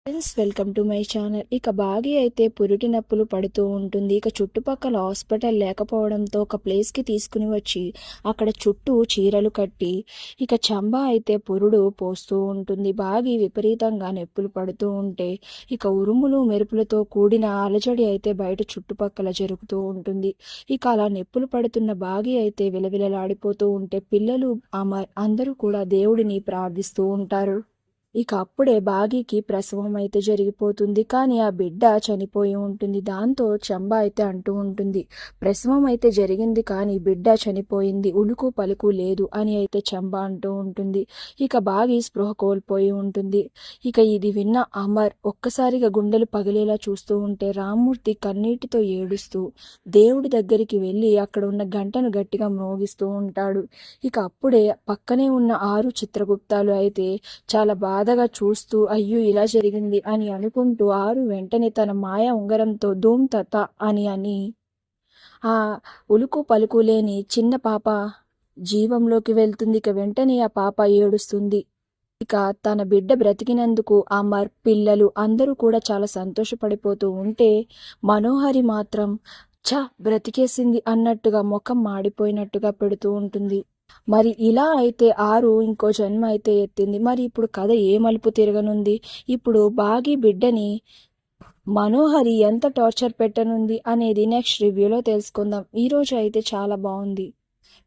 Friends, welcome to my channel. ఇక బాగి అయితే పురిటి నొప్పులు పడుతూ ఉంటుంది. ఇక చుట్టుపక్కల హాస్పిటల్ లేకపోవడంతో ఒక ప్లేస్కి తీసుకుని వచ్చి అక్కడ చుట్టూ చీరలు కట్టి ఇక చంబా అయితే పురుడు పోస్తూ ఉంటుంది. బాగి విపరీతంగా నొప్పులు పడుతూ ఉంటే ఇక ఉరుములు మెరుపులతో కూడిన అలజడి అయితే బయట చుట్టుపక్కల జరుగుతూ ఉంటుంది. ఇక అలా నొప్పులు పడుతున్న బాగి అయితే విలవిలలాడిపోతూ ఉంటే పిల్లలు అందరూ కూడా దేవుడిని ప్రార్థిస్తూ ఉంటారు. ఇక అప్పుడే బాగీకి ప్రసవం అయితే జరిగిపోతుంది. కానీ ఆ బిడ్డ చనిపోయి ఉంటుంది. దాంతో చంబా అయితే అంటూ ఉంటుంది, ప్రసవం అయితే జరిగింది కానీ బిడ్డ చనిపోయింది, ఉలుకు పలుకు లేదు అని అయితే చంబా అంటూ ఉంటుంది. ఇక బాగి స్పృహ కోల్పోయి ఉంటుంది. ఇక ఇది విన్న అమర్ ఒక్కసారిగా గుండెలు పగిలేలా చూస్తూ ఉంటే రామ్మూర్తి కన్నీటితో ఏడుస్తూ దేవుడి దగ్గరికి వెళ్ళి అక్కడ ఉన్న గంటను గట్టిగా మ్రోగిస్తూ ఉంటాడు. ఇక అప్పుడే పక్కనే ఉన్న 6 చిత్రగుప్తాలు అయితే చాలా బాధగా చూస్తూ అయ్యో ఇలా జరిగింది అని అనుకుంటూ 6 వెంటనే తన మాయా ఉంగరంతో ధూమ్ తత అని ఆ ఉలుకు పలుకు లేని చిన్న పాప జీవంలోకి వెళ్తుంది. ఇక వెంటనే ఆ పాప ఏడుస్తుంది. ఇక తన బిడ్డ బ్రతికినందుకు అమర్ పిల్లలు అందరూ కూడా చాలా సంతోషపడిపోతూ ఉంటే మనోహరి మాత్రం బ్రతికేసింది అన్నట్టుగా ముఖం మాడిపోయినట్టుగా పెడుతూ ఉంటుంది. మరి ఇలా అయితే 6 ఇంకో జన్మ అయితే ఎత్తింది. మరి ఇప్పుడు కథ ఏ మలుపు తిరగనుంది? ఇప్పుడు బాగి బిడ్డని మనోహరి ఎంత టార్చర్ పెట్టనుంది అనేది నెక్స్ట్ రివ్యూలో తెలుసుకుందాం. ఈరోజు అయితే చాలా బాగుంది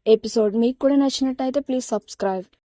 ఎపిసోడ్. మీకు కూడా నచ్చినట్టయితే ప్లీజ్ సబ్స్క్రైబ్.